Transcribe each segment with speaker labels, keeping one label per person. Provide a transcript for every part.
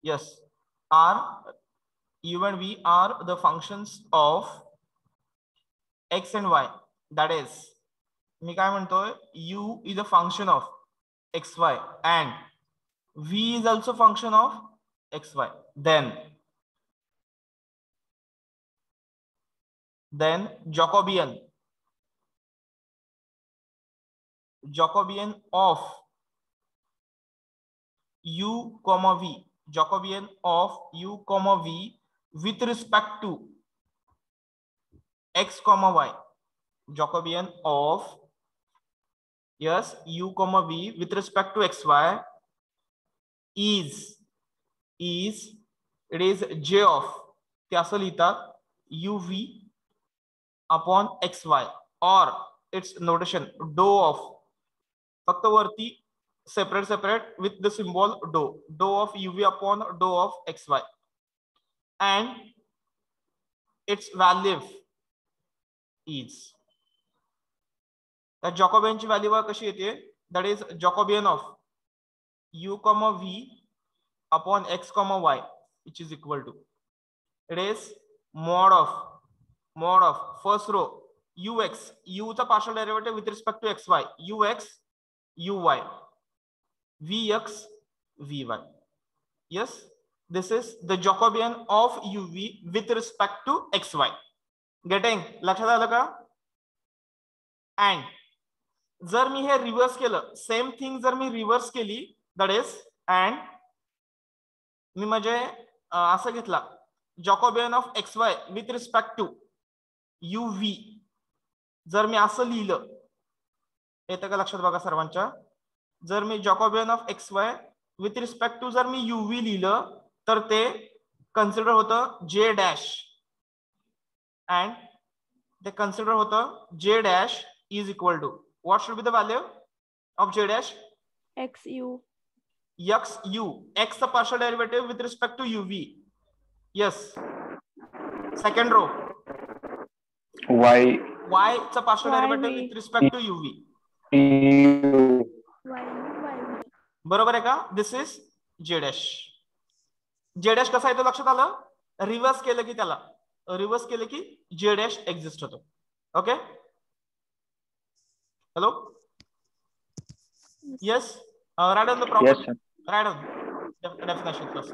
Speaker 1: Yes, are u and v are the functions of x and y. That is, मी काय म्हणतोय, u is a function of xy and v is also function of xy. Then Jacobian of u comma v, Jacobian of u comma v with respect to x comma y, Jacobian of, yes, u comma v with respect to xy is it is j of, ते असं लिहितात uv upon xy or its notation dou of, फक्त वरती separate with the symbol dou of uv upon dou of xy and its value is, त्या जॅकोबियनची value कशी येते, that is Jacobian of u comma v upon x comma y which is equal to, it is mod of first row ux, u चा partial derivative with respect to xy, ux uy vx vy. Yes, this is the Jacobian of uv with respect to xy. Getting लक्षात आलं का? and जर मी हे reverse केलं, same thing जर मी reverse केली, दॅट इज and मी म्हणजे असं घेतला Jacobian of x Y with respect to u v, जर मी असं लिहिलं, येतं का लक्षात बघा सर्वांच्या, जर मी Jacobian of x Y with respect to जर मी यू व्ही लिहिलं तर ते कन्सिडर होतं जे डॅश अँड ते कन्सिडर होतं J dash is equal to what should be the value of J dash,
Speaker 2: x u
Speaker 1: x the partial derivative with respect to uv. Yes, second row y the partial derivative with respect to uv. बरोबर आहे का? दिस is जे dash. जे dash कसा येतो लक्षात आलं, reverse केलं की त्याला, रिव्हर्स केलं की जे डॅश एक्झिस्ट होतो. Okay, hello, yes, right on the proper, right on definition first.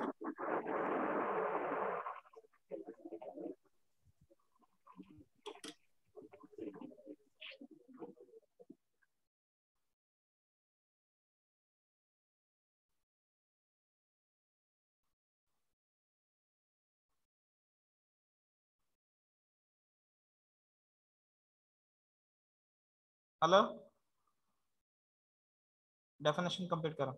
Speaker 1: Hello, definition complete करा.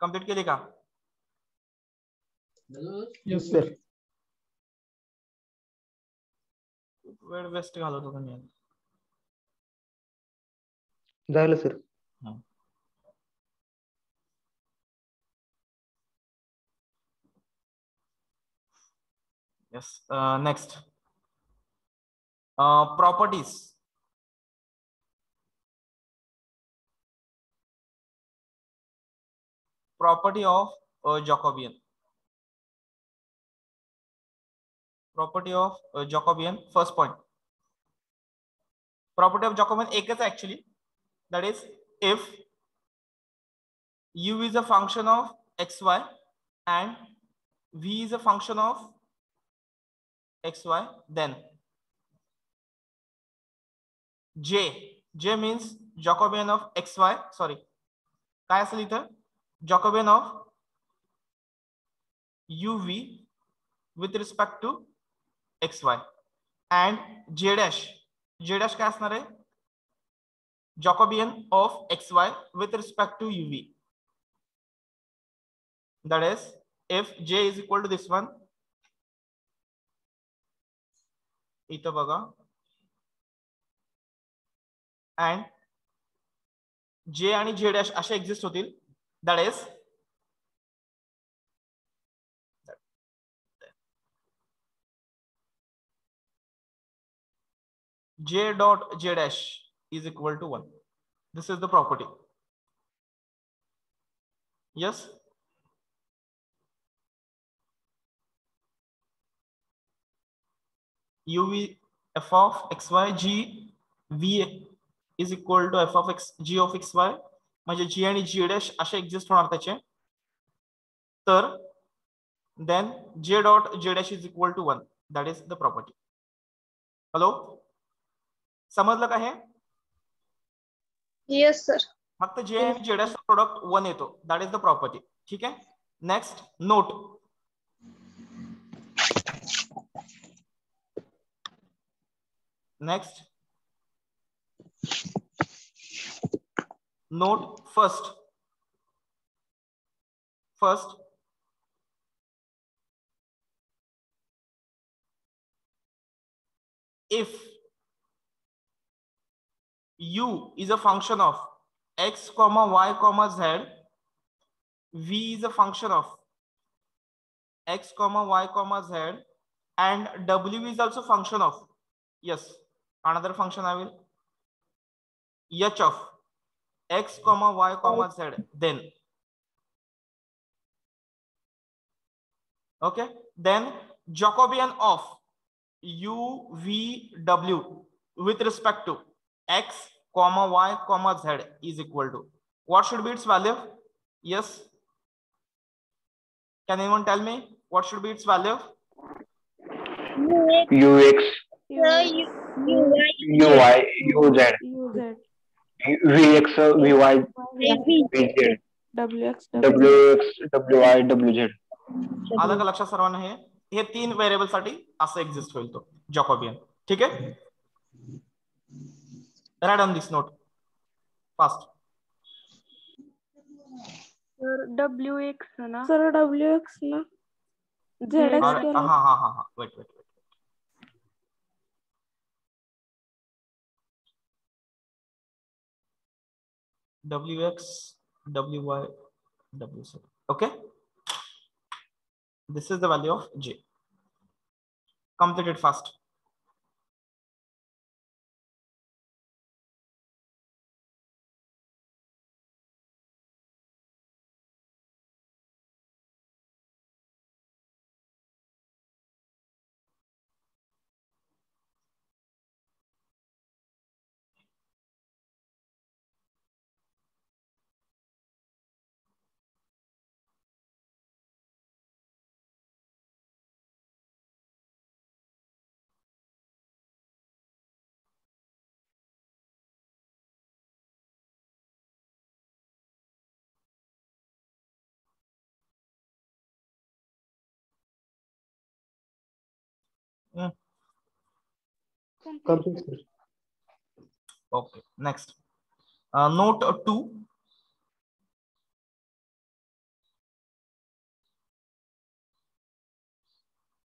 Speaker 1: कंप्लीट केली का?
Speaker 3: Yes sir.
Speaker 1: वेळ वेस्ट घालवतो तुम्ही.
Speaker 3: झालं sir.
Speaker 1: Yes, next, properties. Property of Jacobian. Property of Jacobian. First point. Property of Jacobian एकच है actually. That is, if u is a function of xy and v is a function of xy, then j means Jacobian of xy. Sorry, काय असेल इथं? Jacobian of uv with respect to xy and j dash काय असणार आहे? Jacobian of xy with respect to uv. That is, if j is equal to this one, इथं बघा and जे आणि जे डॅश असे एक्झिस्ट होतील. That is j dot j dash is equal to 1. This is the property. Yes. uv f of xy g v is equal to f of x g of xy म्हणजे g आणि g dash असे exist होणार त्याचे. तर then j dot j dash is equal to 1. That is the property. Hello, समजलं का हे?
Speaker 2: Yes sir.
Speaker 1: फक्त जे आणि जे डॅश प्रोडक्ट 1 येतो. That is the property. ठीक आहे. Next note. Next node first if u is a function of x comma y comma z, v is a function of x comma y comma z, and w is also function of, yes, another function I will, h of x comma y comma z, then okay, then Jacobian of u v w with respect to x comma y comma z is equal to, what should be its value? Yes, can anyone tell me what should be its value?
Speaker 3: ux uy uz vx vy vz wx wy wz.
Speaker 1: आलं का लक्षात सर्वांना? हे 3 variable साठी असं exist होईल तो जॅकोबियन. ठीक आहे. Right on this note fast.
Speaker 2: Sir wx ना, सर wx ना zx.
Speaker 1: हा weight wx wy wz. okay, this is the value of j. Complete it fast.
Speaker 3: Complete, sir.
Speaker 1: Okay, next note 2.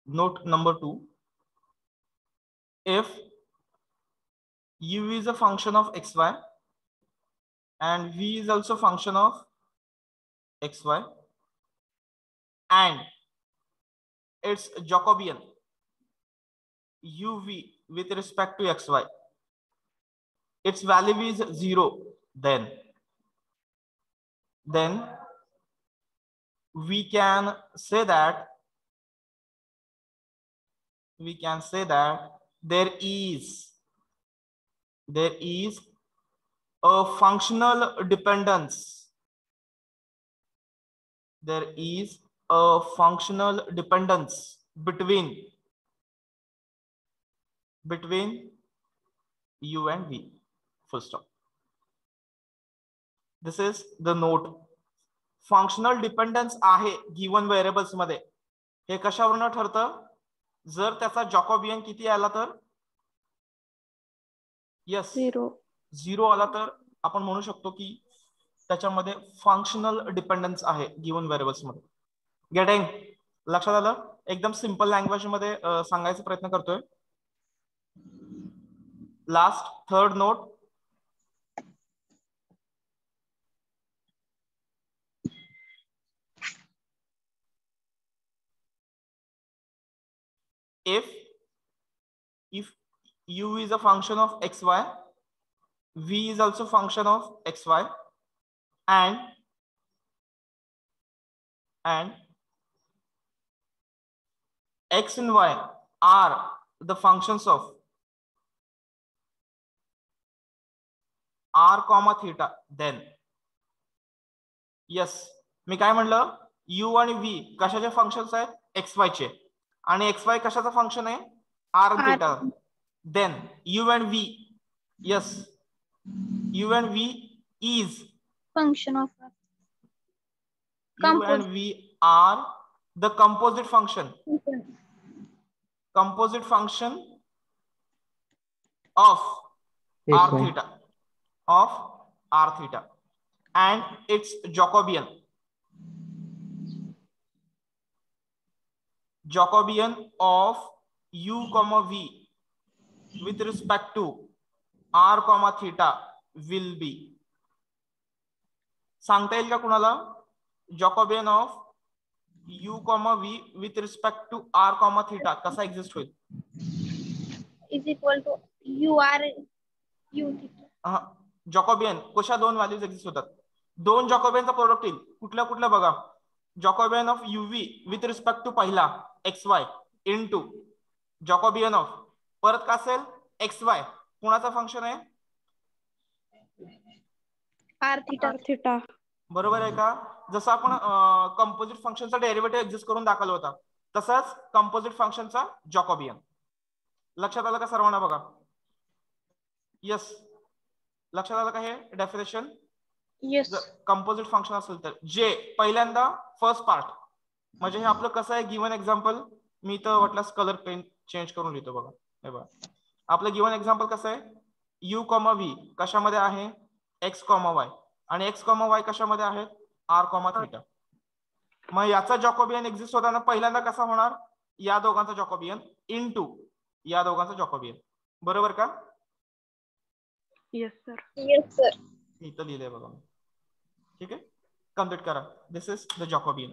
Speaker 1: Note number 2. If u is a function of xy and v is also function of xy and its Jacobian uv with respect to xy, its value is 0, then we can say that there is a functional dependence. There is a functional dependence between u and v. Full stop. This is the note. Functional dependence आहे given variables मध्ये. हे कशावरून ठरतं? जर त्याचा जॅकोबियन किती आला तर, यस 0 आला तर आपण म्हणू शकतो की त्याच्यामध्ये फंक्शनल डिपेंडन्स आहे गिवन व्हेरिएबल्स मध्ये. गेटिंग? लक्षात आलं? एकदम सिंपल लँग्वेज मध्ये सांगायचा प्रयत्न करतोय. Last third note. if u is a function of xy, v is also function of xy, and x and y are the functions of r comma theta, then yes, मी काय म्हणलं, u आणि v कशाचे functions आहेत, xy चे, आणि xy कशाचा function आहे, r and theta. then u and v, yes, u and v is
Speaker 4: function of
Speaker 1: u and v are the composite function of r theta, and its Jacobian of u comma v with respect to r comma theta will be. सांगता येईल का कुणाला, Jacobian of u comma v with respect to r comma theta कसा exist होईल?
Speaker 4: is equal to u r u theta.
Speaker 1: जॉकोबियन कशा दोन values exist होतात, दोन जॉकोबियनचा प्रोडक्ट येईल, कुठल्या कुठल्या बघा, Jacobian of uv with respect to पहिला xy इनटू जॉकोबियन ऑफ परत का असेल xy, कुणाचा फंक्शन आहे,
Speaker 4: r theta.
Speaker 1: बरोबर आहे का? जसं आपण कंपोजिट फंक्शनचा डेरिव्हेटिव्ह एक्झिस्ट करून दाखवला होता, तसंच कंपोजिट फंक्शनचा जॉकोबियन. लक्षात आलं का सर्वांना? बघा, यस, लक्षात आलं का हे डेफिनेशन?
Speaker 4: Yes.
Speaker 1: कंपोजिट फंक्शन असेल तर जे पहिल्यांदा फर्स्ट पार्ट म्हणजे हे आपलं कसं आहे, गिवन एक्झाम्पल, मी तर वाटल्यास कलर पेन चेंज करून लिहितो. बघा, हे बघा, आपलं गिवन एक्झाम्पल कसं आहे, u कॉमा v कशामध्ये आहे, x कॉमा y, आणि x कॉमा y कशामध्ये आहेत, r कॉमा थीटा. मग याचा जॉकोबियन एक्झिस्ट होताना पहिल्यांदा कसा होणार, या दोघांचा जॉकोबियन इनटू या दोघांचा जॉकोबियन, बरोबर का?
Speaker 2: Yes sir.
Speaker 4: Yes sir.
Speaker 1: इथं लिहिलंय बघा, ठीक आहे, कम्प्लीट करा. दिस इज द जॉकोबियन.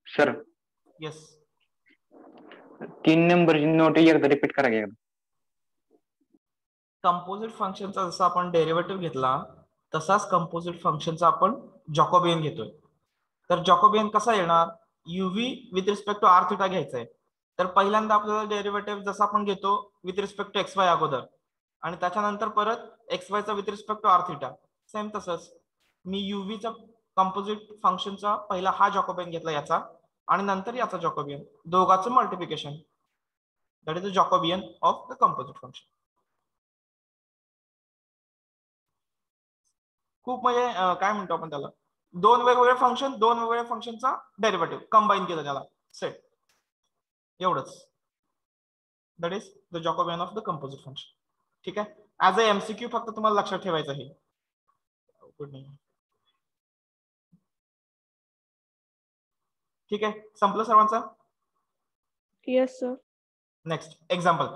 Speaker 3: सर
Speaker 1: येस,
Speaker 3: 3 नंबरची नोट एकदा रिपीट करा एकदा.
Speaker 1: कंपोजिट फंक्शनचा जसा आपण डेरिव्हेटिव्ह घेतला तसाच कंपोजिट फंक्शनचा आपण जॉकोबियन घेतोय. तर जॉकोबियन कसा येणार, uv with respect to r theta घ्यायचा आहे. तर पहिल्यांदा आपल्याला डेरिव्हेटिव्ह जसा आपण घेतो विथ रिस्पेक्ट टू xy अगोदर, आणि त्याच्यानंतर परत xy चा with respect to r theta, same तसंच मी uv चा कंपोजिट फंक्शनचा पहिला हा जॉकोबियन घेतला याचा, आणि नंतर याचा जॉकोबियन, दोघांचं multiplication, that is the Jacobian of the composite function. खूप म्हणजे काय म्हणतो आपण त्याला, दोन वेगवेगळे फंक्शन, दोन वेगवेगळ्या फंक्शनचा डेरिव्हेटिव्ह कंबाईन केलं त्याला, सेट. एवढंच. That is the Jacobian of the composite function. ठीक आहे. ऍज अ एमसीक्यू फक्त तुम्हाला लक्षात ठेवायचं आहे. ठीक आहे, संपलं सर्वांचं?
Speaker 2: Yes sir.
Speaker 1: Next example.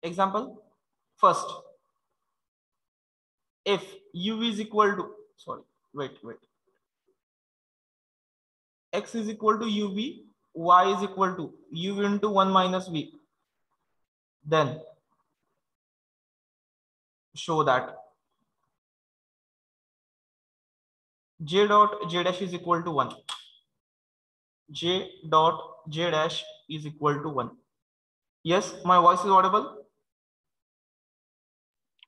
Speaker 1: Example first, if u is equal to, sorry, wait, x is equal to uv, y is equal to u into 1 minus v, then show that j dot j dash is equal to 1. J dot j dash is equal to 1. Yes, my voice is audible?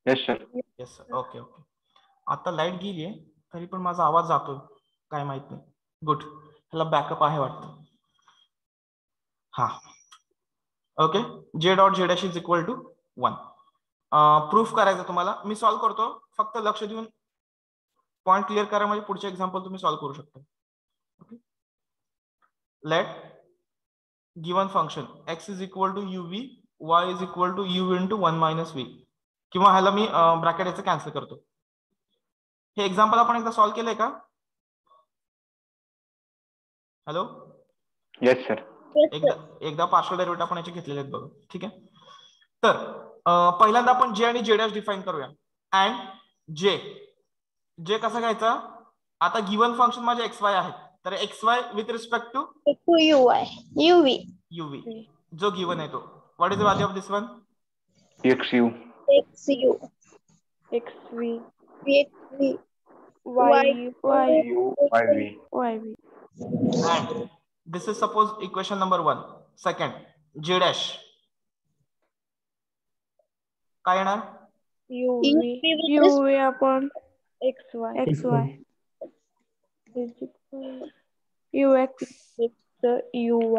Speaker 3: Yes sir.
Speaker 1: Yes sir. Okay okay. आता light गेलीये तरी पण माझा आवाज जातोय काय माहित नाही. गुड, ह्याला बॅकअप आहे वाटतं. हा okay. J dot J dash is equal to 1. Proof करायचं तुम्हाला, मी सॉल्व्ह करतो, फक्त लक्ष देऊन पॉइंट क्लिअर करा म्हणजे पुढचे एक्झाम्पल तुम्ही सॉल्व्ह करू शकता. Okay. Let given function x is equal to uv, y is equal to u into 1 minus v, किंवा ह्याला मी ब्रॅकेट याचं कॅन्सल करतो. हे एक्झाम्पल आपण एकदा सॉल्व्ह केलंय का? हॅलो.
Speaker 3: Yes sir.
Speaker 1: एकदा पार्शियल डेरिव्हेटिव्ह आपण याचे घेतलेले आहेत बघा. ठीक आहे. तर पहिल्यांदा आपण जे आणि जे डॅश डिफाइन करूया. अँड जे कसं घ्यायचं? आता गिवन फंक्शन माझे एक्स वाय आहे, तर X Y with respect to uv जो गिवन आहे तो. What is the value of this one?
Speaker 3: xu.
Speaker 2: xv yv.
Speaker 1: And this is suppose equation number 1. Second, j dash काय येणार?
Speaker 2: uv upon xy ux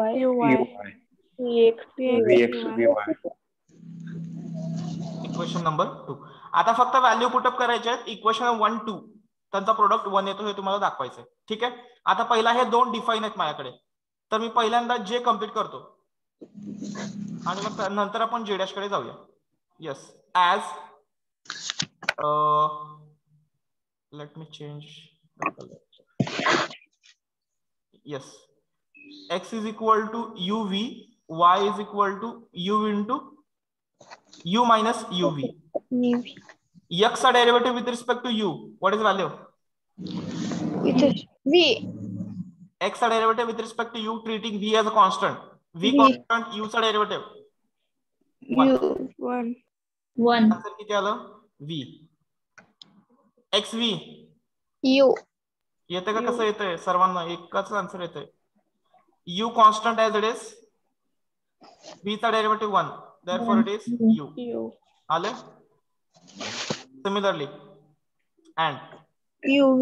Speaker 2: uy vx
Speaker 1: equation number 2. आता फक्त value put up करायचे आहेत. Equation 1 2 त्यांचा product 1 येतो हे तुम्हाला दाखवायचं आहे. ठीक आहे. आता पहिला हे दोन डिफाइन आहेत माझ्याकडे, तर मी पहिल्यांदा जे कम्प्लीट करतो आणि मग नंतर आपण जे डॅश कडे जाऊया. Yes, as let me change the colour. Yes, x is equal to uv, y is equal to u into u minus uv. X चा derivative with respect to u, what is value?
Speaker 4: v.
Speaker 1: X चा derivative with respect to u treating v as a constant. v constant, u चा derivative 1. Answer किती आलं? v. xv
Speaker 4: u
Speaker 1: येते का? कसं येतंय? सर्वांना एकच आन्सर येतंय. u constant as it is, v चा derivative 1, therefore it is u. आले? Similarly, and
Speaker 4: uv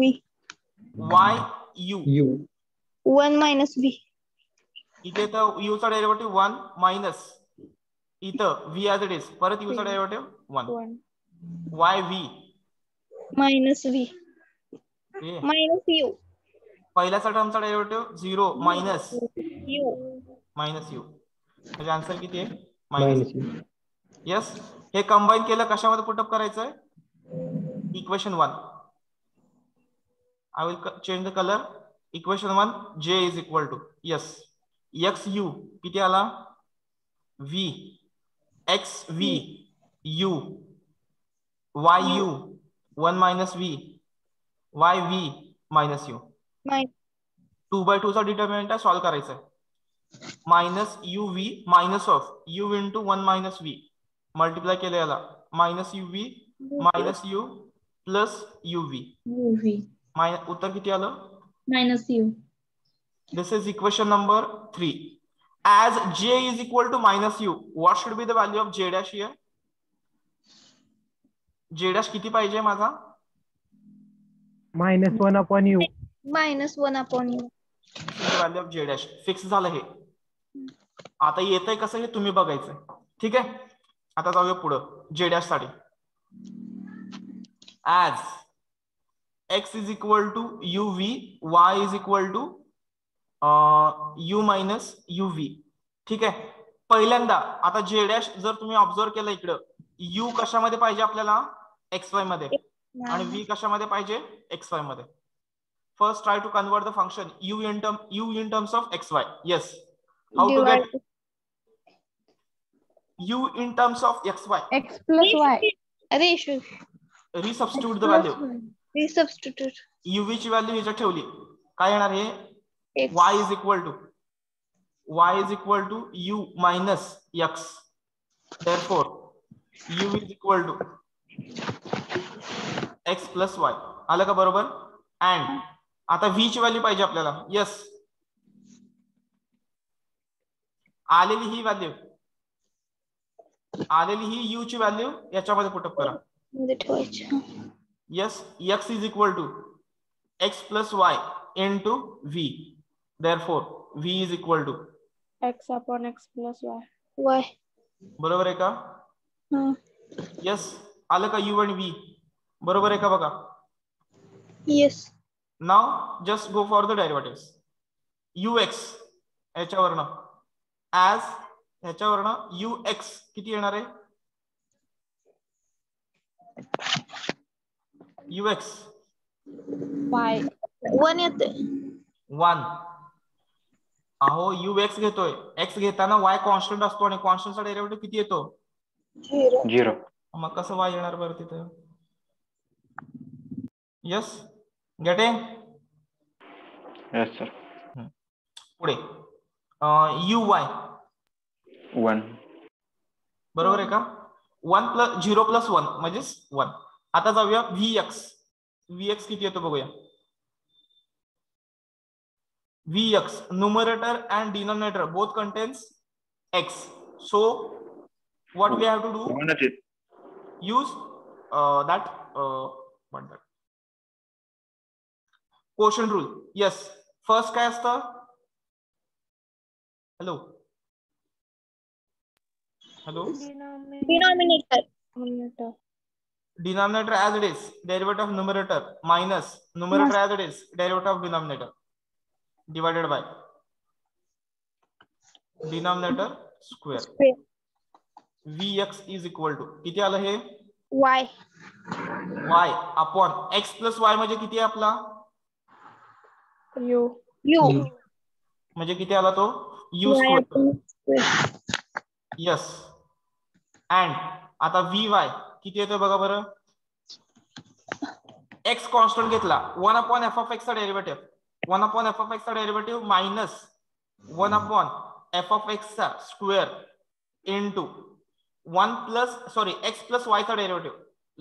Speaker 1: y u
Speaker 4: 1 minus v.
Speaker 1: इथे तर u चा डेरिव्हेटिव्ह 1 मायनस इथं v एज इट इज, परत u चा derivative 1. y v
Speaker 4: minus v minus u.
Speaker 1: पहिल्याचा टर्मचा डेरिव्हेटिव्ह 0 मायनस
Speaker 4: u
Speaker 1: u. म्हणजे आन्सर किती आहे? मायनस. येस, हे कंबाईन केलं कशामध्ये पुटअप करायचंय? Equation 1. I will change the colour. Equation 1 j is equal to, yes, x u किती आला? v, x v u, y u 1 minus v, y v minus u. 2 by 2 चा determinant आहे, solve करायचं आहे. Minus U V minus of you into 1 minus V multiply केलं याला, minus U V minus U plus U V. उत्तर किती आलं?
Speaker 4: minus u.
Speaker 1: This is equation number 3. As j is equal to minus u, what should be the value of j dash here? j dash किती पाहिजे माझा?
Speaker 5: -1 upon u.
Speaker 4: -1 upon u.
Speaker 1: Value of j dash fix झालं. हे आता येतंय कसं हे तुम्ही बघायचंय. ठीक आहे. आता जाऊया पुढं जे डॅश साठी. As x is equal to uv, y is equal to u minus uv. ठीक आहे. पहिल्यांदा आता जे डॅश जर तुम्ही ऑब्झर्व केलं इकडं, u कशामध्ये पाहिजे आपल्याला, xy मध्ये, आणि v कशामध्ये पाहिजे, xy मध्ये. First try to convert the function u in terms of xy. Yes. How to get u in terms of xy?
Speaker 2: X plus Y.
Speaker 1: Resubstitute the value.
Speaker 4: Resubstitute.
Speaker 1: uv ची value ह्याच्यात ठेवली, काय येणार आहे,
Speaker 4: X.
Speaker 1: y is equal to u minus x. Therefore u is equal to x plus y. आलं का बरोबर? And आता v ची व्हॅल्यू पाहिजे आपल्याला. यस, आलेली ही व्हॅल्यू, आलेली ही u ची व्हॅल्यू याच्यामध्ये पुटअप करा.
Speaker 4: मध्ये ठेवायचं.
Speaker 1: Yes, x is equal to x plus y into v. Therefore v is equal to
Speaker 2: X upon X plus Y.
Speaker 4: Y.
Speaker 1: बरोबर आहे का? यस, आलं का u आणि v बरोबर आहे का बघा.
Speaker 4: Yes.
Speaker 1: Now just go for the derivatives. ux ह्याच्यावरनं ऍज ह्याच्यावरनं ux किती येणार आहे, ux
Speaker 2: Y.
Speaker 4: 1 येते.
Speaker 1: 1. अहो ux घेतोय, x घेताना y कॉन्स्टंट असतो आणि कॉन्स्टंटचा डेरिव्हेटिव्ह किती येतो,
Speaker 3: 0.
Speaker 1: मग कसं y येणार बरं तिथं. Yes, getting?
Speaker 3: Yes sir.
Speaker 1: पुढे uy
Speaker 3: 1.
Speaker 1: बरोबर आहे का, 1 प्लस 0 प्लस 1 म्हणजे 1. आता जाऊया vx. vx किती येतो बघूया. vx numerator and denominator both contains x, so what we have to do,
Speaker 3: 1 च आहे.
Speaker 1: use that quotient rule. Yes, first काय असतं, hello hello,
Speaker 4: Denominator.
Speaker 1: denominator as it is, derivative of numerator minus numerator as it is, derivative of denominator divided by denominator square. vx is equal to किती आलं हे,
Speaker 4: Y.
Speaker 1: y upon x plus y म्हणजे किती आहे आपला,
Speaker 2: U.
Speaker 4: U.
Speaker 1: म्हणजे किती आला तो, u
Speaker 4: Y
Speaker 1: square.
Speaker 4: upon square.
Speaker 1: Yes, and आता vy किती येतोय बघा बरं. x कॉन्स्टंट घेतला, 1 अपॉन एफ ऑफ एक्स चा derivative, 1 upon f of x चा derivative minus 1 upon f of x चा square into 1 plus sorry x plus y चा डेरिव्हेटिव्ह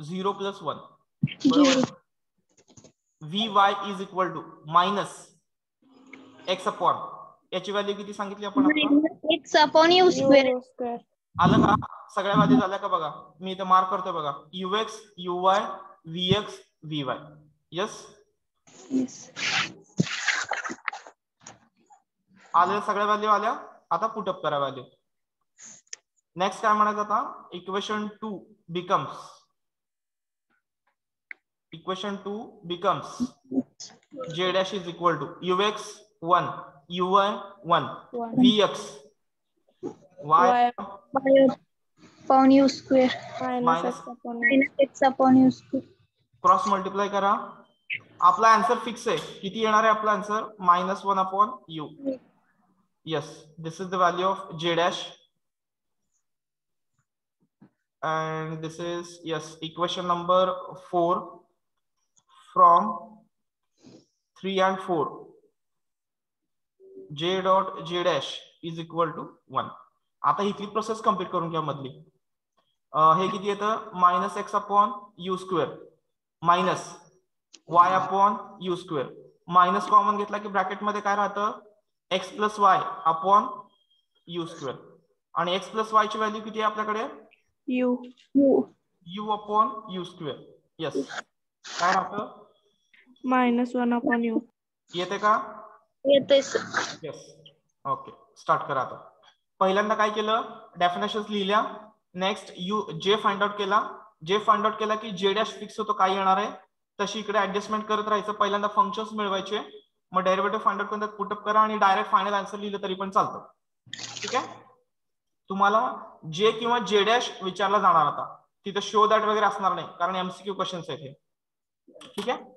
Speaker 1: 0 प्लस 1. बरोबर. vy is equal to minus x upon, याची value किती सांगितली आपण आता,
Speaker 4: X upon U square.
Speaker 2: U square.
Speaker 1: आलं का, सगळ्या व्हॅल्यू झाल्या का बघा, मी इथे मार्क करतोय बघा, ux uy vx vy. Yes,
Speaker 4: Yes.
Speaker 1: आल्या सगळ्या व्हॅल्यू आल्या. आता पुटअप करा व्हॅल्यू. नेक्स्ट काय म्हणायचं आता, equation 2 becomes j dash is equal to ux 1 uy 1 vx y
Speaker 2: Y
Speaker 4: Y upon U square.
Speaker 2: minus X upon Y.
Speaker 4: Minus X upon U square.
Speaker 1: Cross multiply करा. आपला answer fix आहे, किती येणार आहे आपला answer, -1 upon u. Yes, this is the value of j dash and this is yes equation number 4 from 3 and 4. j dot j dash is equal to 1. आता इथली process complete करून घ्या मधली. हे किती येतं, -x upon u square minus y upon u square, minus common घेतला की ब्रॅकेट मध्ये काय राहतं, x plus y upon u square. आणि x प्लस y ची व्हॅल्यू किती आहे आपल्याकडे,
Speaker 2: U.
Speaker 1: u upon u square. Yes, काय राहतं,
Speaker 2: -1 upon U.
Speaker 1: येते का,
Speaker 4: येते.
Speaker 1: येस. ओके, स्टार्ट करा आता. पहिल्यांदा काय केलं, डेफिनेशन्स लिहिल्या, नेक्स्ट जे फाइंड आउट केला की जे डॅश फिक्स होतो काय येणार आहे तशी इकडे ऍडजस्टमेंट करत राहायचं. पहिल्यांदा फंक्शन्स मिळवायचे, मग डेरिव्हेटिव्ह फाइंड आउट करून पुटअप करा आणि डायरेक्ट फायनल आन्सर लिहिलं तरी पण चालतं. ठीक आहे. तुम्हाला जे किंवा जे डॅश विचारला जाणार आता, तिथे शो दॅट वगैरे असणार नाही कारण एमसीक्यू क्वेश्चन्स आहेत हे. ठीक आहे.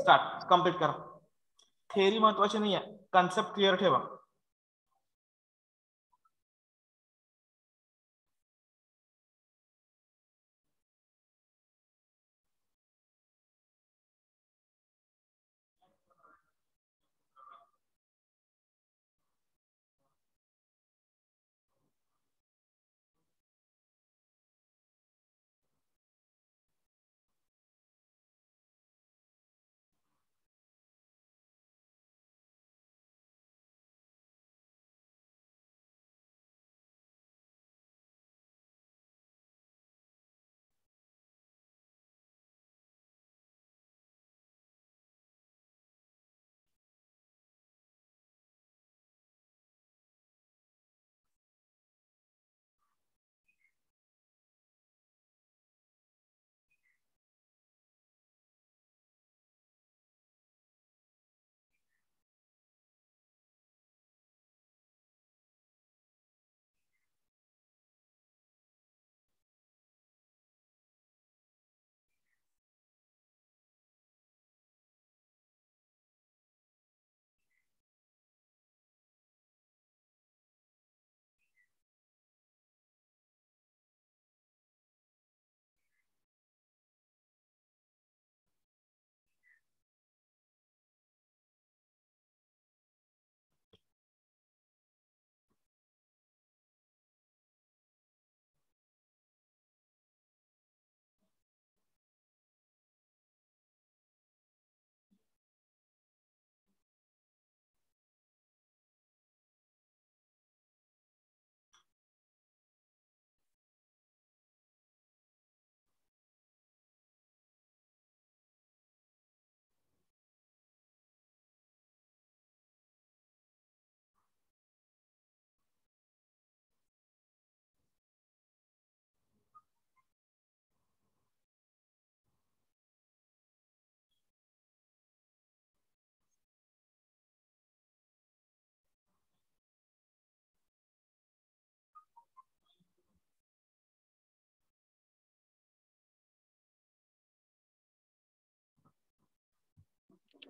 Speaker 1: स्टार्ट, कम्प्लीट करा. थेअरी महत्वाची नाही आहे, कन्सेप्ट क्लिअर ठेवा.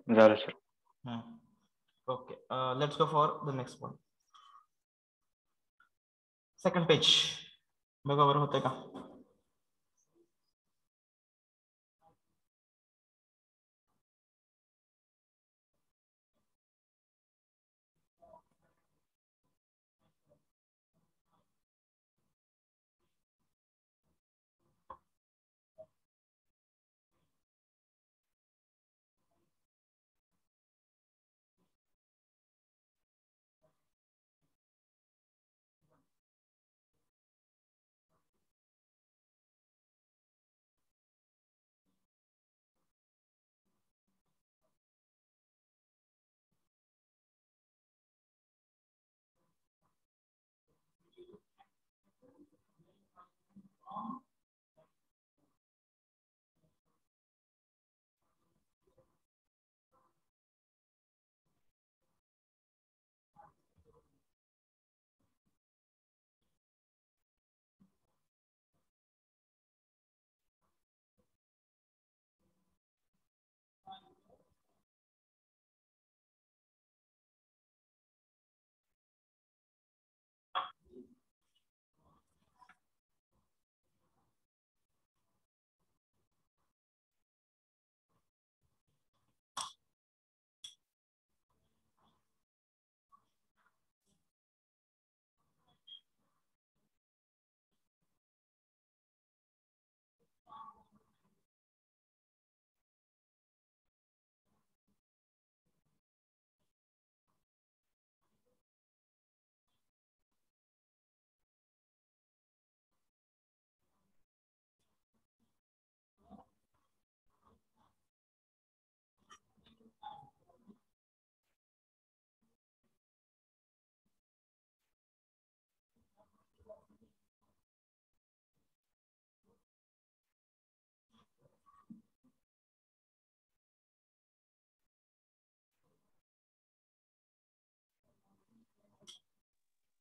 Speaker 3: झालं sir.
Speaker 1: Okay, let's go for the next one. Second page बघा बरं होतंय का.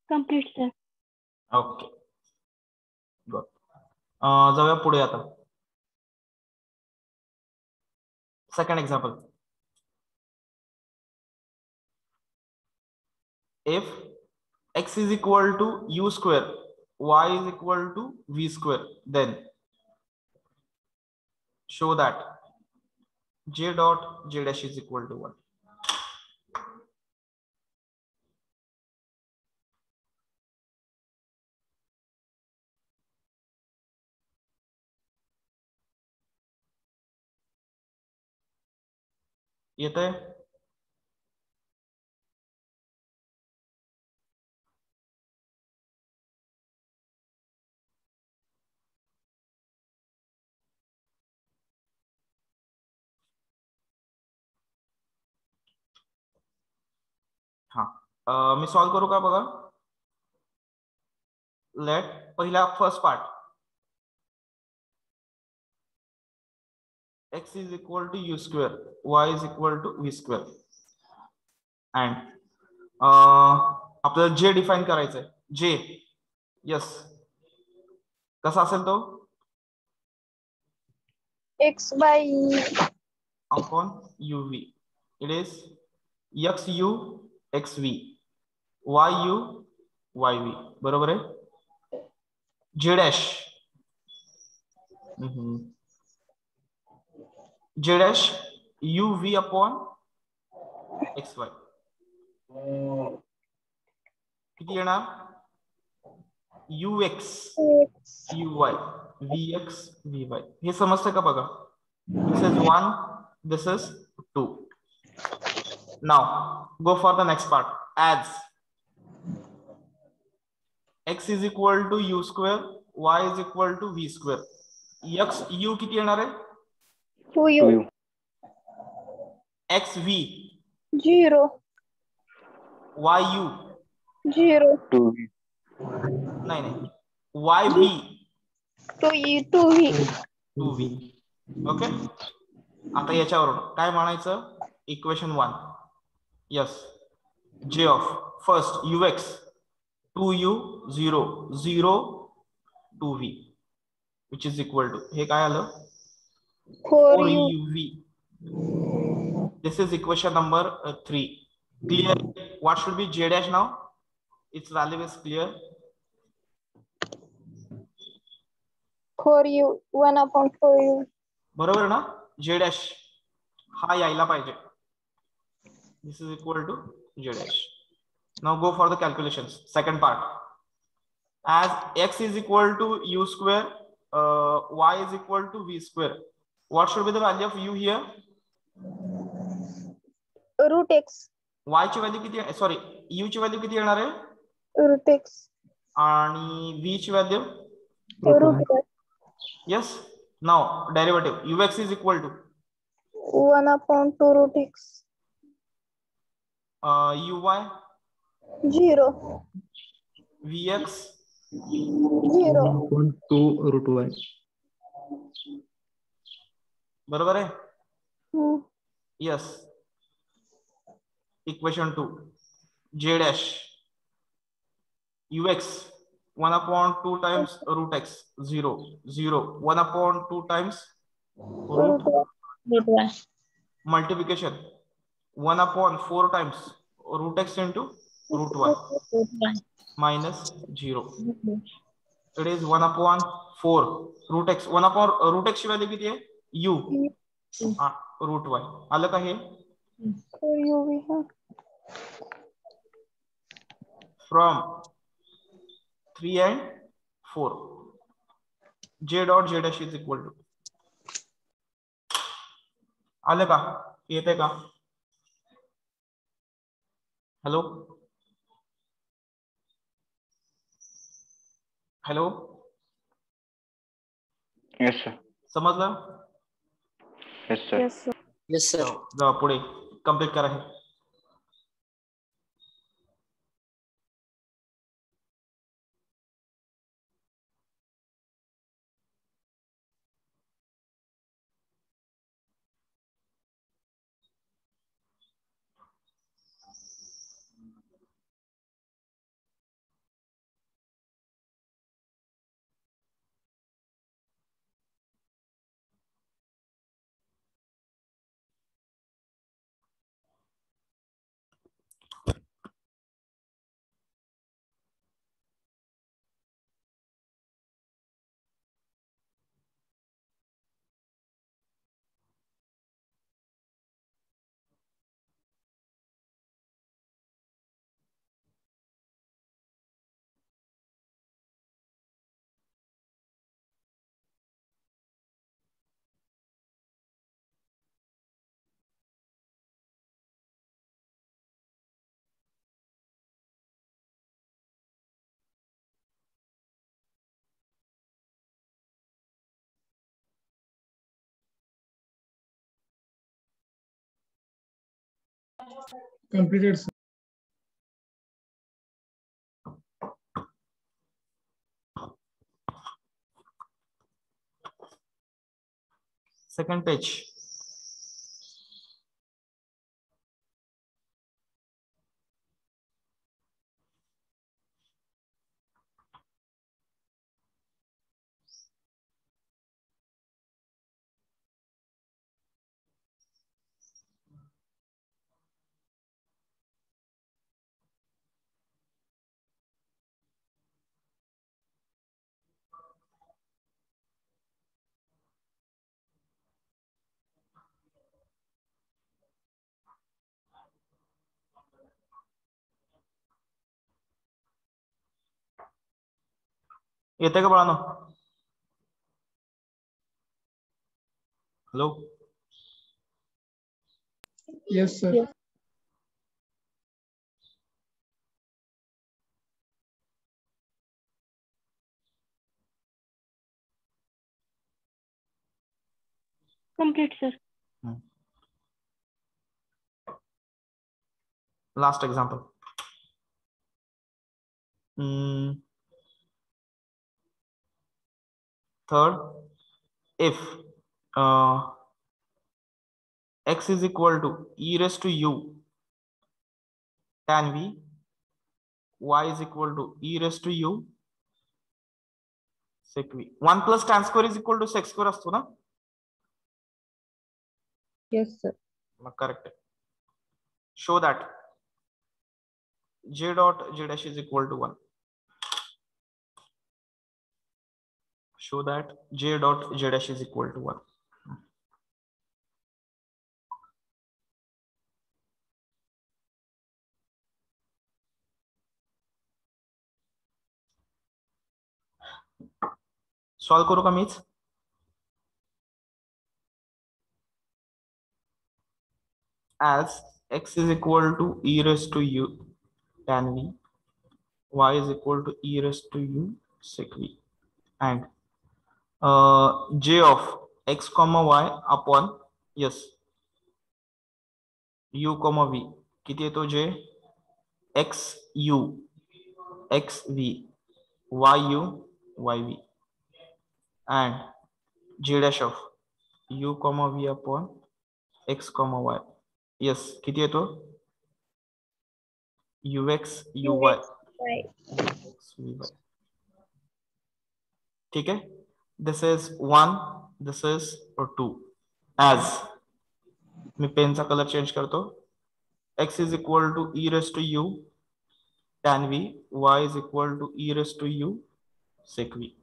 Speaker 2: Complete, sir.
Speaker 1: Okay good. जाऊया पुढे आता. Second example. If x is equal to u square, y is equal to v square, then show that j dot j dash is equal to 1. येत आहे? हा, मी सॉल्व करू का? बघा, लेट पहिला first part. x is equal to u square, y is equal to v square, and आपल्याला जे define करायचंय. जे, यस, कसा असेल तो?
Speaker 4: X by U.
Speaker 1: Upon uv. It is x u x v, y u y v. बरोबर आहे. जे डॅश, जे dash u v upon x Y किती येणार? ux uy vx vy. हे समजतं का? बघा, this is 1, this is 2. now go for the next part. as x is equal to u square, y is equal to v square, x u किती येणार आहे?
Speaker 4: 2U.
Speaker 1: x v
Speaker 4: 0.
Speaker 1: y u
Speaker 4: 0.
Speaker 3: 2v.
Speaker 1: नाही नाही, y v
Speaker 4: 2E. 2V.
Speaker 1: 2v. Okay, आता याच्यावरून काय म्हणायचं? Equation 1. Yes, जे of first ux 2u 0 0 2v which is equal to, हे काय आलं?
Speaker 4: 4U.
Speaker 1: 4uv. this is equation number 3. clear? what should be j dash now? its value is clear.
Speaker 4: 4U. 1/4U.
Speaker 1: बरोबर ना? j dash हा यायला पाहिजे. this is equal to j dash. now go for the calculations. second part. as x is equal to u square, y is equal to v square, what should be the value of u here?
Speaker 4: Root X.
Speaker 1: y ची value किती? Sorry, u ची value किती येणार आहे?
Speaker 4: Root X.
Speaker 1: आणि v ची value?
Speaker 4: Root Y.
Speaker 1: Yes. Now derivative ux is equal to
Speaker 4: 1/2 root X.
Speaker 1: uy
Speaker 4: 0.
Speaker 1: vx
Speaker 4: 0.
Speaker 3: 1/2 root y.
Speaker 1: बरोबर आहे?
Speaker 4: Hmm.
Speaker 1: Yes. Equation 2. j dash ux 1/2 times root x 0 0 1/2 times root
Speaker 4: Root Y.
Speaker 1: multiplication 1/4 times root x into root y
Speaker 4: Root Y.
Speaker 1: minus 0. it is 1/4 root x. 1/, root x ची value किती आहे? u root y. आलं का हे?
Speaker 4: 4UV.
Speaker 1: from 3 and 4 j dot j dash is equal to. आलं का? येते का? Hello hello,
Speaker 3: Yes sir.
Speaker 1: समजलं?
Speaker 3: Yes sir.
Speaker 2: Yes, sir.
Speaker 5: Yes, sir.
Speaker 1: जा पुढे कम्प्लीट करा हे.
Speaker 5: Completed, sir.
Speaker 1: Second page. येते का बाळांनो? Hello.
Speaker 5: Yes, sir.
Speaker 4: Yes.
Speaker 2: Complete, sir.
Speaker 1: Last example. Third, if x is equal to e raised to u tan v, y is equal to e raised to u sec v. 1 plus tan square is equal to sec square असतो ना?
Speaker 4: Yes, sir.
Speaker 1: Correct. Show that j dot j dash is equal to 1. Show that j dot j dash is equal to 1. Solve करू का मीच? As x is equal to e raised to u tan v, y is equal to e raised to u sec v, and j of x comma y upon yes u comma v किती येतो j x u x v y u y v and j dash of u comma v upon x comma y yes किती येतो ux uy x vy. ठीक है. This is 1, this is 2. As मी पेनचा colour change करतो. x is equal to e raised to u tan v, y is equal to e raised to u sec v.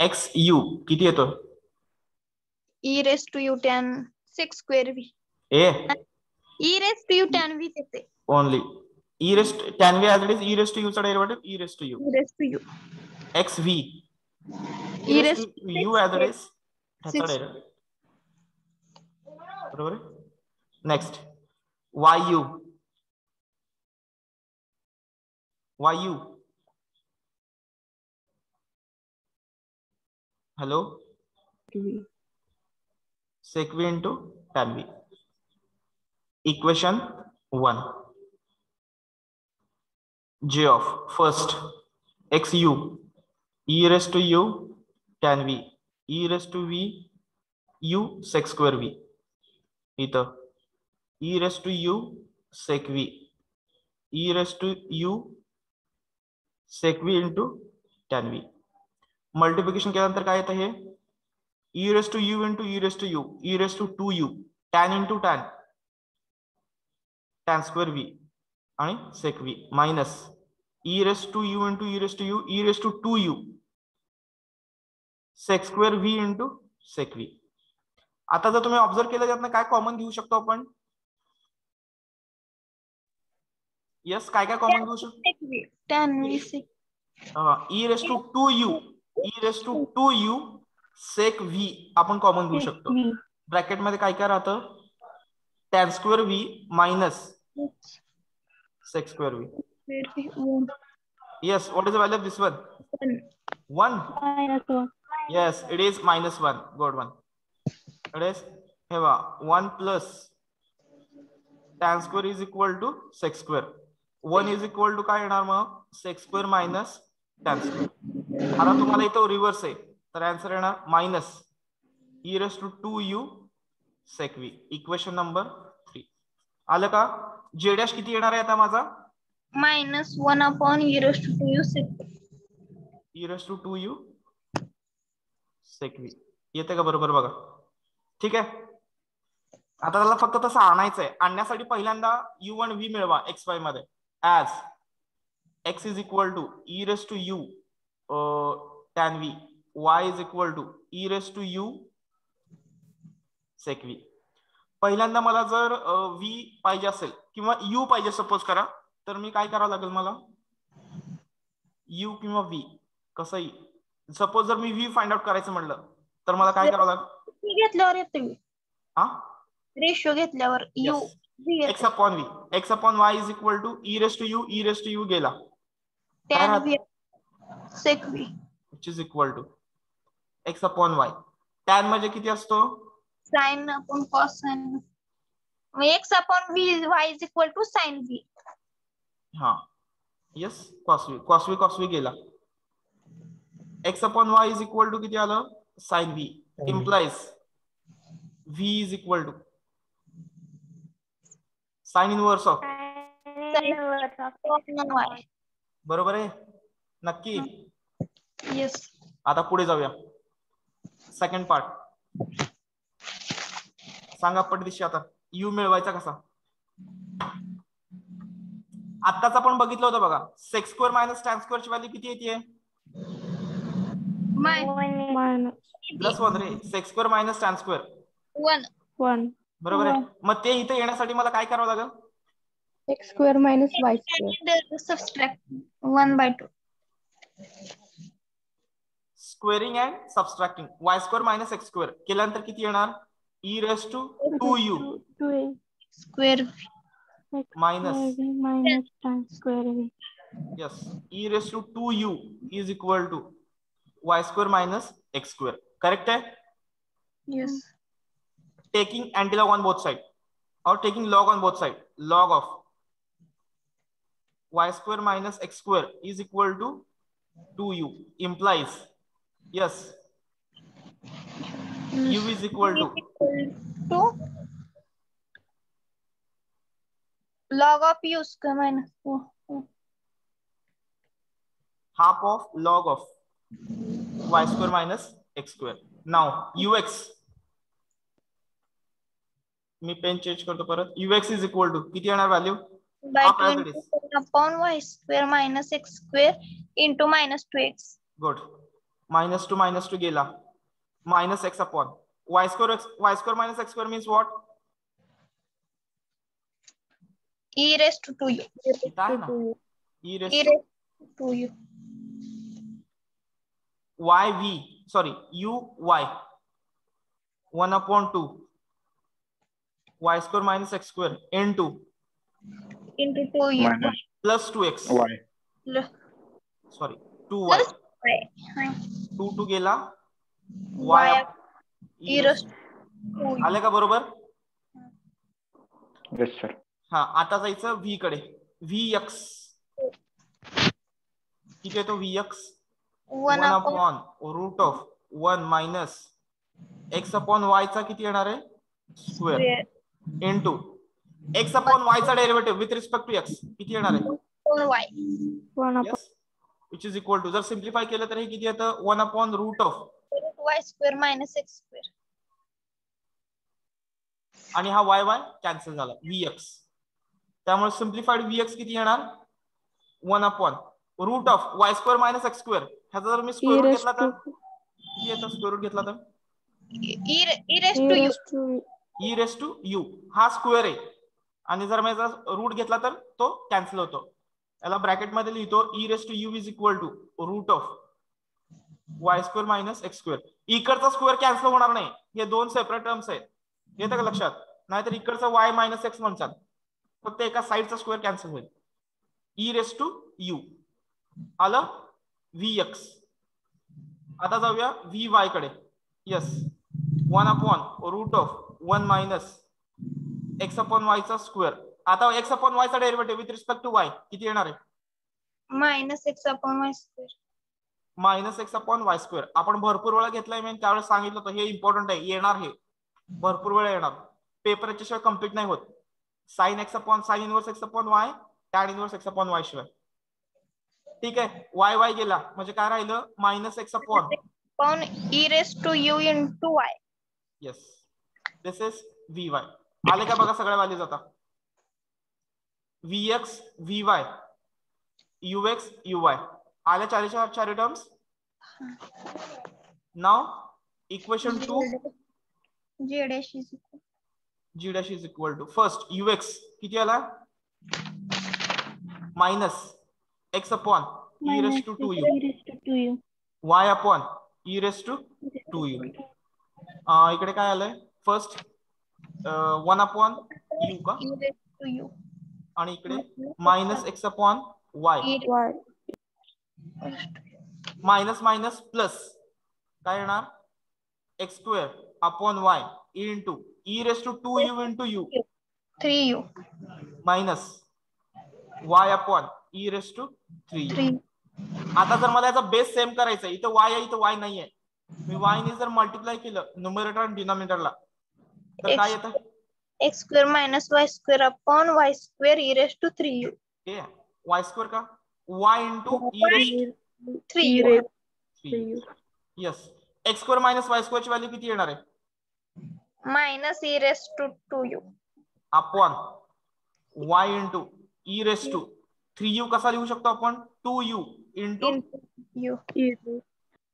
Speaker 1: x u किती येतो?
Speaker 6: e raised to u tan sec square v.
Speaker 1: a
Speaker 6: e raised to u tan v येते.
Speaker 1: only e raised tan v as it is e raised to u चा derivative e raised to u.
Speaker 6: e raised to u.
Speaker 1: x v
Speaker 6: e raised
Speaker 1: to u as it is त्याचा derivative. बरोबर आहे. Next yu yu hello sec v into tan v. Equation 1. j of first x u e raised to u tan v e raised to v u sec square v. इथं e raised to u sec v e raised to u sec v into tan v. Multiplication केल्यानंतर काय येतं हे e raised to u into e raised to u e raised to 2u tan into tan tan square v आणि sec v minus e raised to u into e raised to u e raised to 2u sec square v into sec v. आता जर तुम्ही observe केलं त्यातनं काय common घेऊ शकतो आपण? यस काय काय कॉमन घेऊ शकतो?
Speaker 6: tan v sec
Speaker 1: e raised to 2u e raised to 2u sec v आपण कॉमन घेऊ शकतो. ब्रॅकेट मध्ये काय काय राहतं? tan square v minus sec square v. Yes, what is the value of this one? 1.
Speaker 2: -1.
Speaker 1: Yes, it is -1. Good one. It is 1 plus tan square is equal to sec square. 1 is equal to काय येणार मग sec square minus tan square. आता तुम्हाला इथं reverse आहे तर answer येणार minus e raise to 2u sec v. Equation number 3 आलं का. जे डॅश किती येणार आहे आता माझा
Speaker 6: -1 upon e raised to 2u sec.
Speaker 1: E raise to 2u sec v येते का बरोबर बघा. ठीक आहे. आता त्याला फक्त तसं आणायचंय. आणण्यासाठी पहिल्यांदा u1 v मिळवा xy मध्ये as x is equal to e raise to u tan v, y is equal to e raise to u sec v. पहिल्यांदा मला जर v पाहिजे असेल किंवा u पाहिजे सपोज करा तर मी काय करावं लागेल मला u किंवा v कसंही. सपोज जर मी v फाइंड आउट करायचं म्हणलं तर मला काय करावं लागेल
Speaker 6: घेतल्यावर येते
Speaker 1: हा
Speaker 6: रेशो घेतल्यावर u
Speaker 1: x upon v. x upon y is equal to e raise to u, e raise to u गेला
Speaker 6: tan v sec v
Speaker 1: which is equal to x upon y. tan म्हणजे किती असतो
Speaker 6: sin upon cos sin. x upon v y is equal to sin v.
Speaker 1: हा yes cos v, cos v cos v गेला. x upon y is equal to किती आलं sin v implies v is equal to sin inverse of. बरोबर आहे नक्की.
Speaker 6: Yes.
Speaker 1: आता पुढे जाऊया. सेकंड पार्ट सांगा पटदिशी. आता u मिळवायचा कसा. आत्ताच आपण बघितलं होतं बघा सेक स्क्वेअर मायनस टॅन स्क्वेअरची व्हॅल्यू किती येते प्लस 1 रे. Sec square minus tan square
Speaker 6: 1
Speaker 1: बरोबर आहे. मग ते इथे येण्यासाठी मला काय करावं लागेल
Speaker 4: x square minus y square.
Speaker 6: subtract 1/2.
Speaker 1: Squaring and subtracting y square minus x square केल्यानंतर किती येणार e raise to 2u
Speaker 6: Square
Speaker 1: मायनस
Speaker 2: minus tan square v.
Speaker 1: Yes e raise to 2u is equal to y square minus x square. Correct आहे.
Speaker 6: yes.
Speaker 1: Taking antilog on both side or taking log on both side, log of y square minus x square is equal to 2u implies yes u is equal to
Speaker 6: log of u square minus
Speaker 1: half of log of y square minus x square. Now ux me pen change करतो परत. ux is equal to किती येणार value
Speaker 6: by 2 upon y square minus x square into minus 2x.
Speaker 1: Good. -2 गेला minus x upon y square minus x square means what
Speaker 6: e raised to 2u.
Speaker 1: इथं आहे ना e
Speaker 6: e
Speaker 1: raised
Speaker 6: raised to 2u.
Speaker 1: y v sorry u y 1 upon 2 y square minus x square into
Speaker 6: 2u
Speaker 3: minus
Speaker 1: plus 2x
Speaker 3: y.
Speaker 1: sorry 2y
Speaker 6: plus y.
Speaker 1: 2 गेला
Speaker 6: y
Speaker 1: y
Speaker 6: e raised to 2u.
Speaker 1: आले का बरोबर.
Speaker 3: Yes sir.
Speaker 1: हा आता जायचं v कडे. vx किती येतो vx 1 upon root of 1 minus x upon y चा किती येणार आहे square into x upon y चा derivative with respect to x किती येणार आहे
Speaker 6: 1y.
Speaker 2: 1 upon
Speaker 1: yes which is equal to जर सिम्प्लिफाय केलं तर हे किती येतं 1 upon root of
Speaker 6: y square minus x square.
Speaker 1: आणि हा y y कॅन्सल झाला vx. त्यामुळे सिम्प्लिफाईड vx किती येणार 1 upon root of y square minus x square. ह्याचा जर मी स्क्वेअर रूट घेतला तर किती येतं स्क्वेअर रूट घेतला तर
Speaker 6: e raised to u.
Speaker 1: E raise to u हा स्क्वेअर आहे आणि जर मी रूट घेतला तर तो कॅन्सल होतो. याला ब्रॅकेट मध्ये लिहितो e raise to u is equal to root of y square minus x square. इकडचा स्क्वेअर कॅन्सल होणार नाही. हे दोन सेपरेट टर्म्स आहेत येतं का लक्षात. नाहीतर इकडचा वाय मायनस एक्स म्हणतात फक्त एका साईडचा स्क्वेअर कॅन्सल होईल. ई रेस टू यू आलं व्ही एक्स. आता जाऊया व्ही वाय कडे. Yes 1 upon root of 1 minus x upon y चा स्क्वेअर आता x अपॉन y चा derivative with respect to y किती येणार आहे?
Speaker 6: -x upon y square.
Speaker 1: -x upon y square. आपण भरपूर वेळा घेतलाय, मी त्यावेळेस सांगितलं होतं हे इम्पॉर्टंट आहे, येणार हे भरपूर वेळा येणार, पेपर याच्याशिवाय कम्प्लीट नाही होत. sin x upon sin inverse x upon y, tan inverse x upon y शिवाय. ठीक आहे, y गेला म्हणजे काय राहिलं? -x upon
Speaker 6: e raised to u into y.
Speaker 1: Yes, this is vy. आले का बघा सगळ्या व्हॅल्यूज आता? vx vy ux uy आल्या चारी terms. Now equation 2
Speaker 6: g dash is equal.
Speaker 1: g dash is equal to first ux किती आला? Minus x upon e raised to 2u y upon e raised to 2u. इकडे काय आलंय? First 1 upon u का,
Speaker 6: e raised to u.
Speaker 1: आणि इकडे -x upon y.
Speaker 4: Y.
Speaker 1: Minus minus plus काय येणार? x square upon y into e raise to 2u into u
Speaker 6: 3u
Speaker 1: minus y upon e raise to 3u.
Speaker 6: 3.
Speaker 1: आता जर मला याचा base same करायचा, इथं y आहे, इथं y नाहीये, मी y ने जर मल्टिप्लाय केलं न्यूमरेटर आणि डिनॉमिनेटरला तर काय येतं?
Speaker 6: x square minus y square upon y square e raised to 3u.
Speaker 1: y square का y into e raise
Speaker 6: 3u.
Speaker 1: 3. Yes, x square minus y square ची व्हॅल्यू किती येणार आहे?
Speaker 6: minus e raised to 2u.
Speaker 1: अपॉन y into e raise to 3u कसा लिहू शकतो आपण? 2u into
Speaker 6: u.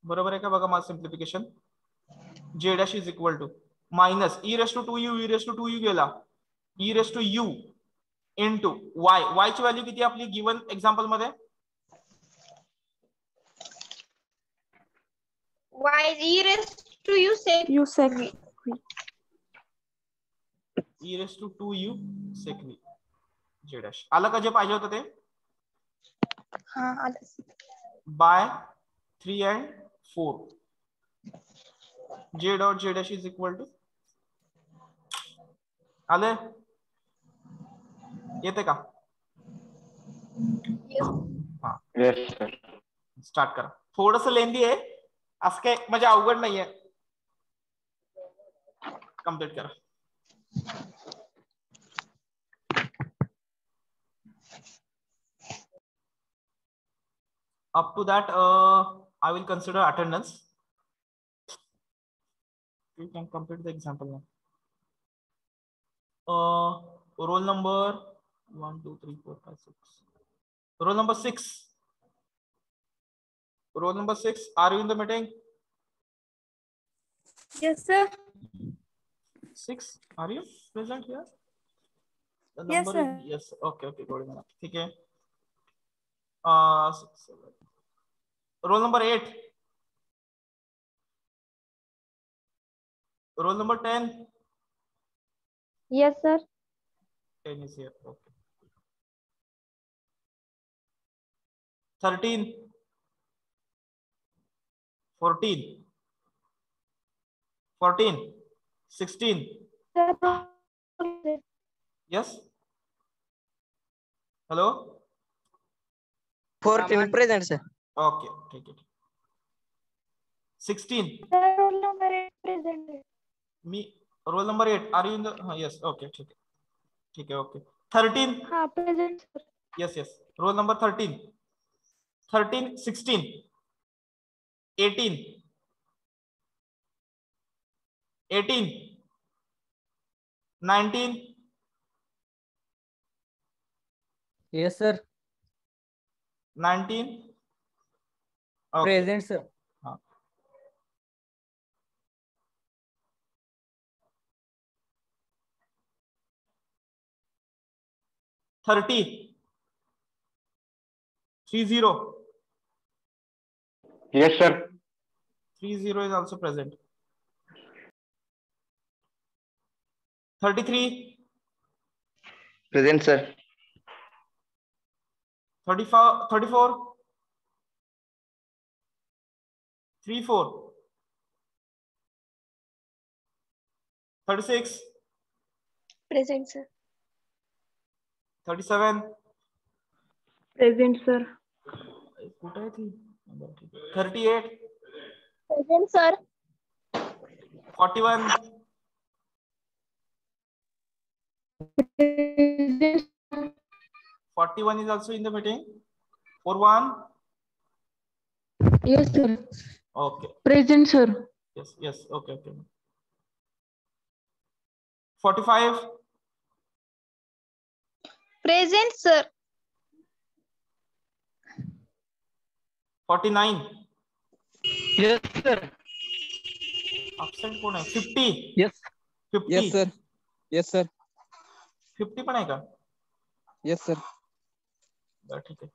Speaker 1: बरोबर आहे का बघा माझं simplification. j dash is equal to minus e raise to 2u, e raise to 2u गेला, e raise to u into y. y ची व्हॅल्यू किती आपली गिवन एक्झाम्पल मध्ये?
Speaker 6: y e raised to u sec
Speaker 2: U sec v.
Speaker 1: e raise to 2u sec v. j dash आलं का जे पाहिजे होतं ते?
Speaker 6: हा आलं.
Speaker 1: By 3 and 4 j dot j dash is equal to आले? येते का? हा,
Speaker 3: येस सर.
Speaker 1: स्टार्ट करा. थोडस लेंदी आहे, असं काय म्हणजे अवघड नाहीये, कम्प्लीट करा. Up to that, I will consider attendance. You can complete the example now. Roll number 1, 2, 3, 4, 5, 6. Roll number 6. Roll number 6. Are you in the meeting?
Speaker 2: Yes, sir.
Speaker 1: 6. Are you present here? The
Speaker 2: Yes,
Speaker 1: number
Speaker 2: sir.
Speaker 1: is yes. Okay. Good enough. ठीक है. 6, 7. Roll number 8. Roll number 10.
Speaker 4: Yes, sir.
Speaker 1: 10 is here. Okay. 13. 14. 14. 16. Yes. Hello.
Speaker 7: 14 present sir.
Speaker 1: Okay. ठीक है. 16. Me. Roll number 8. Are you in the? Yes. Okay. ठीक है. Okay. 13.
Speaker 2: हाँ, present, sir.
Speaker 1: Yes. Roll number 13. 13, 16, 18, 19.
Speaker 7: Yes sir.
Speaker 1: 19. Okay.
Speaker 7: Present sir.
Speaker 1: हाँ. 30. 30.
Speaker 3: Yes sir.
Speaker 1: 30 is also present. 33.
Speaker 3: Present sir.
Speaker 1: 34. 34. 36.
Speaker 6: present sir.
Speaker 1: 37.
Speaker 2: Present, sir.
Speaker 1: कुठे आहे ती? 38.
Speaker 6: Present, sir.
Speaker 1: 41.
Speaker 2: Present.
Speaker 1: 41 is also in the meeting. 41.
Speaker 2: Yes, sir.
Speaker 1: Okay.
Speaker 2: Present, sir.
Speaker 1: Yes. Yes. Okay. Okay. 45.
Speaker 6: Present, sir.
Speaker 1: 49.
Speaker 7: Yes, sir.
Speaker 1: Absent कोण आहे? 50.
Speaker 7: Yes.
Speaker 1: 50.
Speaker 7: Yes, sir. Yes, sir.
Speaker 1: 50 पण आहे का?
Speaker 7: Yes, sir.
Speaker 1: बरं ठीक आहे.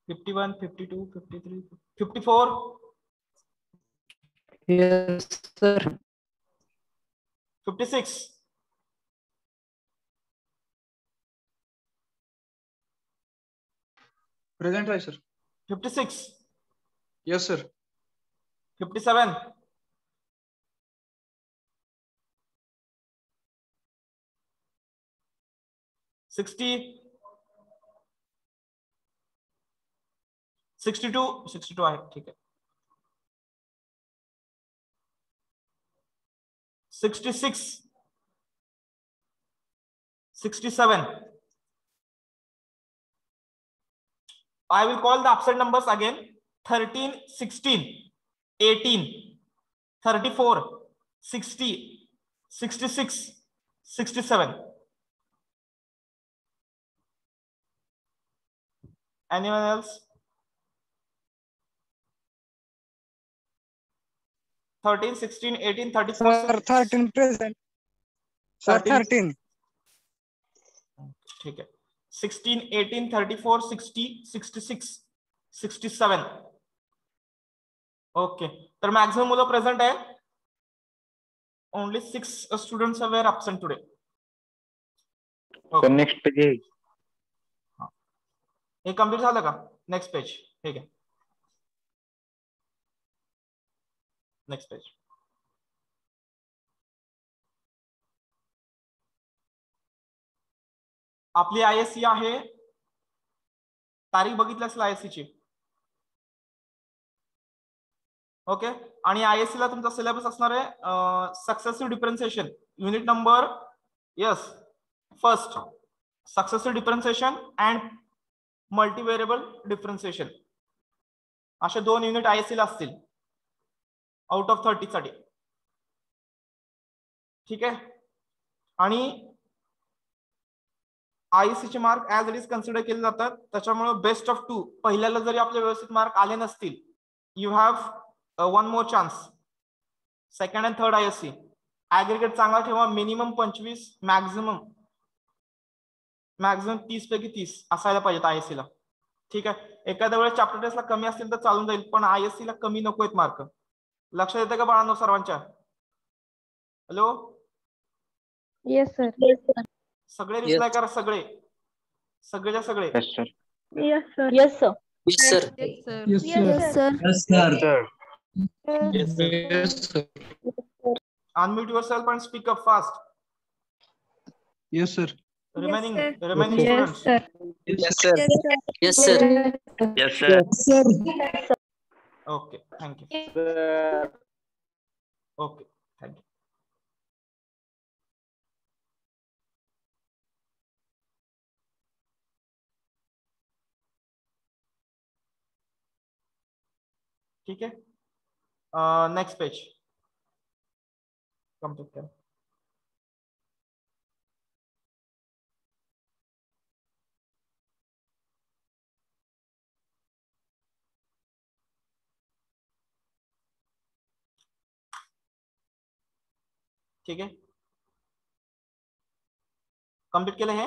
Speaker 1: 51, 52, 53, 54.
Speaker 7: Yes, sir.
Speaker 1: 56.
Speaker 5: Present, right, sir?
Speaker 1: 56.
Speaker 5: Yes, sir.
Speaker 1: 57. 60. 62 आहे. ठीक आहे. 66. 67. I will call the absent numbers again. 13, 16, 18, 34, 60, 66, 67. Anyone else? 13, 16, 18, 34.
Speaker 7: Sir, 13 present. Sir, 13.
Speaker 1: ठीक है. 16, 18, 34, 60, 66, 67. ओके. तर मॅक्झिमम मुलं प्रेझेंट आहे. ओनली 6 स्टुडंट्स वेर अब्सेंट टुडे.
Speaker 3: Next page.
Speaker 1: हे कम्प्लीट झालं का? Next page. ठीक आहे. Next page. आपली आयएससी आहे. तारीख बघितली असेल आयएससी ची. ओके. आणि आयएससी ला तुमचा सिलेबस असणार आहे successive differentiation unit number. Yes. First successive differentiation and multivariable differentiation असे 2 युनिट आयएससी ला असतील आउट ऑफ 30 साठी. ठीक आहे. आणि आयएससी चे mark as it is consider केले जातात. त्याच्यामुळे बेस्ट ऑफ 2 पहिल्याला जरी आपले व्यवस्थित मार्क आले नसतील, you have 1 more chance. Second and third ISC aggregate चांगला ठेवा. मिनिमम 25, मॅक्झिमम 30 पैकी 30 असायला पाहिजेत आयएससी ला. ठीक आहे. एखाद्या वेळेस चॅप्टर टेस्टला कमी असतील तर चालून जाईल, पण आयएससी ला कमी नको आहेत मार्क. लक्षात येतं का बाळांनो सर्वांच्या? हॅलो.
Speaker 4: Yes, sir.
Speaker 1: सगळे रिप्लाय करा. सगळेच्या सगळे.
Speaker 3: Yes, sir.
Speaker 2: Yes, sir.
Speaker 4: Yes, sir.
Speaker 8: Yes, sir.
Speaker 5: Yes, sir.
Speaker 6: Yes, sir.
Speaker 5: Yes, sir.
Speaker 1: Yes, sir.
Speaker 5: Yes, sir.
Speaker 1: Unmute yourself and speak up fast.
Speaker 5: Yes, sir.
Speaker 1: Remaining
Speaker 6: sir.
Speaker 1: remaining
Speaker 2: Yes,
Speaker 1: students.
Speaker 2: sir.
Speaker 8: Yes, sir. Yes, sir.
Speaker 3: Yes, sir.
Speaker 5: Yes, sir.
Speaker 1: Okay, thank you. Okay, thank you. ठीक है. Next page complete करें. ठीक आहे. Complete केलं हे.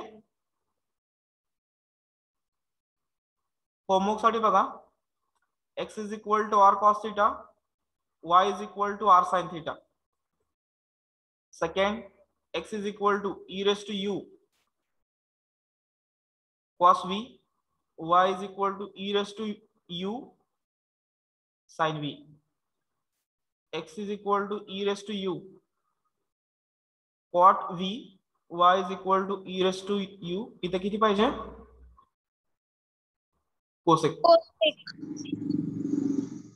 Speaker 1: Homework साठी बघा. x is equal to r cos theta, y is equal to r sin theta. Second, x is equal to e raised to u cos v, y is equal to e raised to u sin v. X is equal to e raised to u cot v y is equal to e raised to u. इथे किती पाहिजे? Cosec.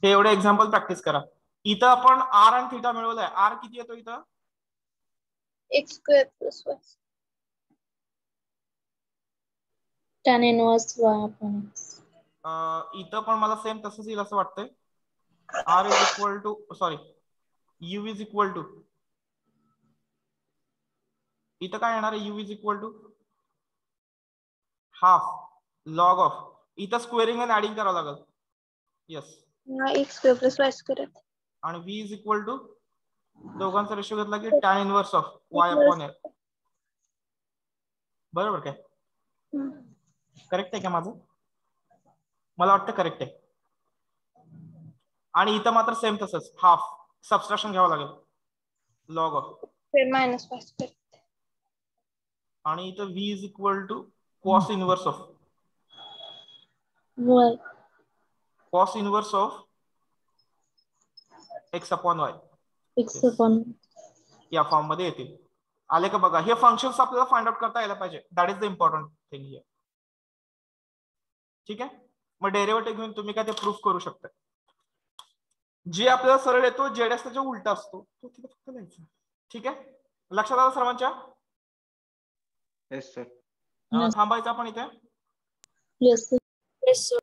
Speaker 1: हे एवढे example practice करा. इथं आपण r आणि theta मिळवलाय. r किती येतो इथं?
Speaker 6: x square plus y.
Speaker 4: tan inverse y upon x.
Speaker 1: इथं पण मला सेम तसंच येईल असं वाटतंय. r is equal to sorry u is equal to इथं काय येणार आहे? u is equal to half log of. इथं स्क्वेअरिंग आणि ऍडिंग करावं लागेल. Yes.
Speaker 6: x square plus y square.
Speaker 1: आणि v इज इक्वल टू दोघांचा रेशो घेतला की tan inverse of y upon x. बरोबर काय? करेक्ट आहे का माझं? मला वाटतं करेक्ट आहे. आणि इथं मात्र सेम तसंच हाफ सबस्ट्रॅक्शन घ्यावं लागेल log of
Speaker 6: minus y square.
Speaker 1: आणि इथं v is equal to cos inverse of
Speaker 4: y.
Speaker 1: Cos inverse of x upon y.
Speaker 4: x upon
Speaker 1: या फॉर्म मध्ये येतील. आले का बघा? हे फंक्शन्स आपल्याला फाइंड आउट करता यायला पाहिजे. That is the important thing here. ठीक आहे. मग डेरिव्हेटिव्ह घेऊन तुम्ही काय ते प्रूफ करू शकता. जे आपल्याला सरळ येतो जेडस त्याच्या उलटा असतो तो तिथे फक्त लिहायचा. ठीक आहे. लक्षात आलं सर्वांच्या?
Speaker 3: Yes sir.
Speaker 1: थांबायचं आपण इथे.
Speaker 4: yes sir.
Speaker 8: Yes, sir.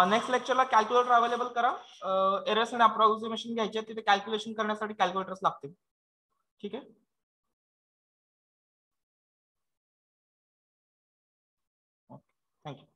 Speaker 1: Next लेक्चरला कॅल्क्युलेटर अवेलेबल करा. एरर्स आणि अप्रॉक्सिमेशन घ्यायचे तिथे कॅल्क्युलेशन करण्यासाठी कॅल्क्युलेटर्स लागतील. ठीक आहे. थँक्यू.